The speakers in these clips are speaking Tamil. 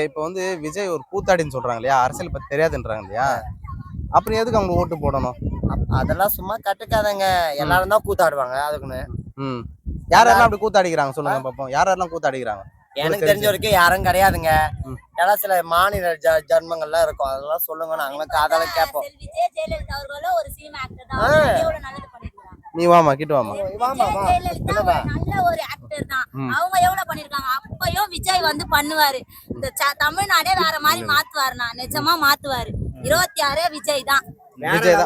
இப்ப வந்து விஜய் ஒரு கூத்தாடின்னு சொல்றாங்க இல்லையா? அரசியல் பத்தி தெரியாதுன்றாங்க இல்லையா? அப்புறம் எதுக்கு அவங்க ஓட்டு போடணும்? அதெல்லாம் சும்மா கட்டுக்காதங்க. எல்லாரும் தான் கூத்தாடுவாங்க அதுக்குன்னு. ம். யாரெல்லாம் அப்படி கூத்தாடிக்கிறாங்க சொல்லுங்க பாப்போம். யாரெல்லாம் கூத்தாடிக்கிறாங்க? எனக்கு தெரிஞ்ச வரைக்கும் யாரும் கிடையாதுங்க. ம். ஏன்னா சில மாநில ஜன்மங்கள்லாம் இருக்கும். அதெல்லாம் சொல்லுங்க, நாங்களும் காதால கேட்போம். விஜய் ஜெயலலிதா அவர்களும் ஒரு சினிமா ஆக்டர் தான். எவ்வளவு நல்லது பண்ணிருக்காங்க. நீ வாமா, கிட்ட வாமா. ஜெயலலிதா ஒரு நல்ல ஒரு ஆக்டர் தான். அவங்க எவ்வளவு பண்ணிருக்காங்க. அப்பயும் விஜய் வந்து பண்ணுவாரு. இந்த தமிழ்நாடே வேற மாதிரி மாத்துவாருனா, நிஜமா மாத்துவாரு. 26 விஜய் தான். விஜய்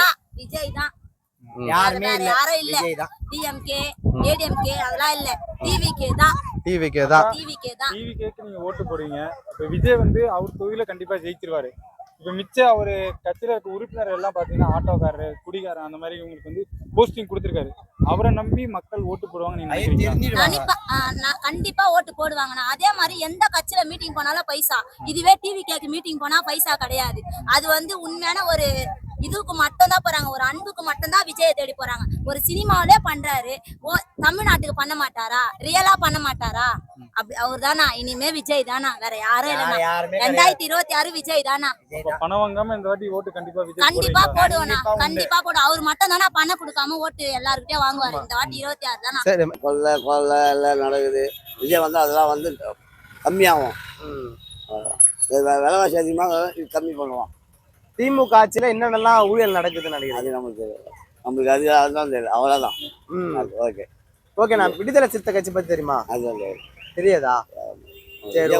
தான். விஜய் தான். யாருமே யாரும் இல்ல. டிஎம்கே ஏடிஎம்கே அதெல்லாம் இல்ல. டிவிகே தான். டிவிகே தான். டிவிகேக்கு நீங்க ஓட்டு போடுவீங்க. இப்ப விஜய் வந்து அவர் தொகுதியில கண்டிப்பா ஜெயிச்சிருவாரு. இப்ப மிச்ச அவரு கட்சியில இருக்க உறுப்பினர் எல்லாம் பாத்தீங்கன்னா ஆட்டோக்காரரு, குடிகாரன் அந்த மாதிரி இவங்களுக்கு வந்து போஸ்டிங் கொடுத்திருக்காரு. அவரை நம்பி மக்கள் ஓட்டு போடுவாங்க நீங்க நினைக்கிறீங்களா? கண்டிப்பா ஓட்டு போடுவாங்கண்ணா. அதே மாதிரி எந்த கட்சியில மீட்டிங் போனாலும் பைசா. இதுவே டிவிகேக்கு மீட்டிங் போனா பைசா கிடையாது. அது வந்து உண்மையான ஒரு இதுக்கு மட்டும் தான் போறாங்க. ஒரு அன்புக்கு மட்டும் தான் விஜயை தேடி போறாங்க. ஒரு சினிமாவிலே பண்றாரு. தமிழ்நாட்டுக்கு பண்ண மாட்டாரா? ரியலா பண்ண மாட்டாரா? அப்படி அவர் தானா? இனிமே விஜய் தானா? வேற யாரும் இல்லைண்ணா. 2026 விஜய் தானா? பணம் வாங்காம இந்த வாட்டி ஓட்டு கண்டிப்பா விஜய் கண்டிப்பா போடுவோண்ணா. கண்டிப்பா போடுவோம். அவர் மட்டும் தானா பணம் கொடுக்காம ஓட்டு எல்லாருக்கிட்டையும் வாங்குவாரு. இந்த வாட்டி 26 தானா? கொள்ள எல்லாம் நடக்குது. விஜய் வந்து அதெல்லாம் வந்து கம்மியாகும். விலைவாசி அதிகமாக கம்மி பண்ணுவோம். திமுக ஆட்சியில என்னென்னலாம் ஊழல் நடக்குதுன்னு நினைக்கிறேன். அது நம்மளுக்கு அதுதான் தெரியும். அவ்வளோதான். Okay okay. நான் விடுதலை சிறுத்தை கட்சி பத்தி தெரியுமா? அதுதான் தெரியாதா? சரி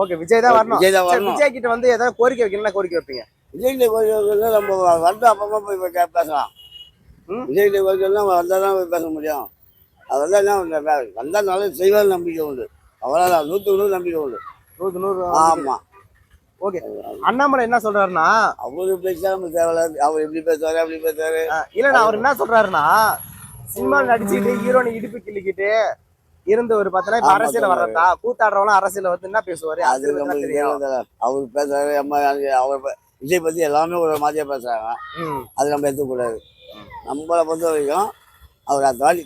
ஓகே. விஜய் தான் வரணும். விஜய் கிட்ட வந்து ஏதாவது கோரிக்கை வைக்கணும். என்ன கோரிக்கை வைப்பீங்க? விஜய்கிட்ட கோரிக்கை நம்ம வந்து அப்பப்போ போய் பேசலாம். விஜய்கிட்ட கோரிக்கைலாம் வந்தால் தான் போய் பேச முடியும். அதெல்லாம் என்ன வந்தால் நல்லது செய்வார் நம்பிக்கை உண்டு. அவ்வளோதான். 100க்கு 100 நம்பிக்கை உண்டு. 100க்கு 100. ஆமாம். ஓகே. அண்ணாமலை என்ன சொல்றாருன்னா, அவரு பேசா தேவையில்ல. அவர் எப்படி பேசுவாரு அப்படி பேசுவாரு. இல்லண்ணா, அவர் என்ன சொல்றாருன்னா, சினிமா நடிச்சுட்டு ஹீரோனி இடுப்பு கிள்ளிக்கிட்டு இருந்து ஒரு பார்த்தா இப்ப அரசியல் வர்றதா கூத்தாடுறவங்க அரசியல வந்து என்ன பேசுவாரு? அது அவரு பேசுறாரு. அவர் விஜய் பத்தி எல்லாமே ஒரு மாதிரியா பேசுறாங்க. அது நம்ம எடுத்துக்கூடாது. நம்மளை பொறுத்த வரைக்கும் அவர் அந்த வாட்டி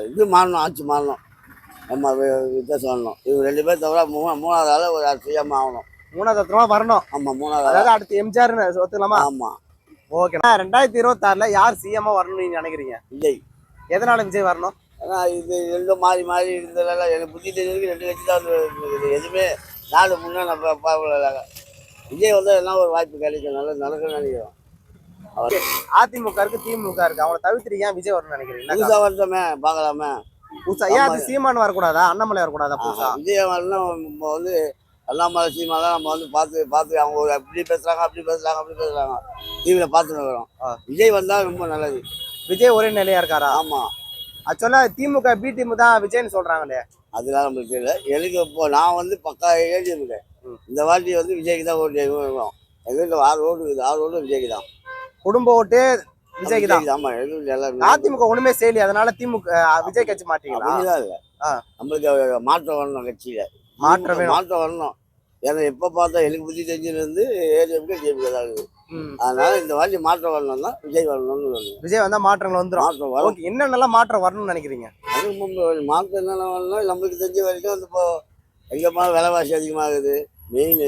இது மாறணும், ஆட்சி மாறணும். நம்ம வித்தியாசம் வரணும். இவங்க 2 பேர் தவிர மூணாவது ஆள் ஒரு செய்யாம ஆகணும். 3வது வரணும். ஆமா, 3வது. அதாவது அடுத்து எம்ஜிஆர்னு ஒத்துக்கலாமா? ஆமா. ஓகே. 2026ல யார் சிஎம்மா வரணும்னு நீங்க நினைக்கிறீங்க? விஜய். எதனால விஜய் வரணும்? ஏன்னா இது ரெண்டும் மாறி மாறி இருந்ததால எனக்கு புத்தி தெரிஞ்சதுக்கு 2 கட்சி தான் வந்து எதுவுமே நாடு முன்னே நம்ம பார்க்கல. விஜய் வந்து எல்லாம் ஒரு வாய்ப்பு கிடைக்கும். நடக்குன்னு நினைக்கிறோம். அதிமுக இருக்கு, திமுக இருக்கு. அவங்களை தவிர்த்துட்டு ஏன் விஜய் வரணும்னு நினைக்கிறீங்க? புதுசா வருஷமே பார்க்கலாமே. புதுசா ஏன் அது சீமான் வரக்கூடாதா? அண்ணாமலை வரக்கூடாதா? புதுசா விஜய் வரணும். நம்ம வந்து அண்ணாமலை சீமாலாம் நம்ம வந்து பார்த்து அவங்க ஒரு அப்படி பேசுறாங்க அப்படி பேசுறாங்க டிவியில பார்த்துட்டு வரோம். விஜய் வந்தா ரொம்ப நல்லது. விஜய் ஒரே நிலையா இருக்காரா? ஆமா. ஆக்சுவலா திமுக பி டீம் தான் விஜய்னு சொல்றாங்களே. அதெல்லாம் நம்மளுக்கு தெரியல. எனக்கு இப்போ நான் வந்து பக்கா ஏழி இருக்கேன். இந்த வாட்டி வந்து விஜய்க்கு தான் ஓட்டு இருக்கும். எங்க வீட்டில் 6 ஓட்டு இருக்குது. 6 ஓட்டு விஜய்க்கு தான். குடும்ப ஓட்டு விஜய்க்கு தான். ஆமா. எல்லாரும் அதிமுக ஒண்ணுமே செய்யல. அதனால திமுக விஜய் கட்சி மாட்டீங்களா? இல்ல. நம்மளுக்கு மாற்றம் வரணும். கட்சியில மாற்றம் வரணும். ஏன்னா எப்ப பார்த்தா எனக்கு புத்தி தெரிஞ்சிருந்து ஏடிஎம்கே டிஎம்கே தான் இருக்குது. அதனால இந்த வாட்டி மாற்றம் வரணும்னா விஜய் வரணும்னு. விஜய் வந்தா மாற்றங்கள் வந்துடும். மாற்றம் வரும். என்னென்னலாம் மாற்றம் வரணும்னு நினைக்கிறீங்க? மாற்றம் என்னென்ன வரணும் நம்மளுக்கு தெரிஞ்ச வரைக்கும் வந்து இப்போ எங்கேப்பா விலைவாசி அதிகமாகுது. மெயின்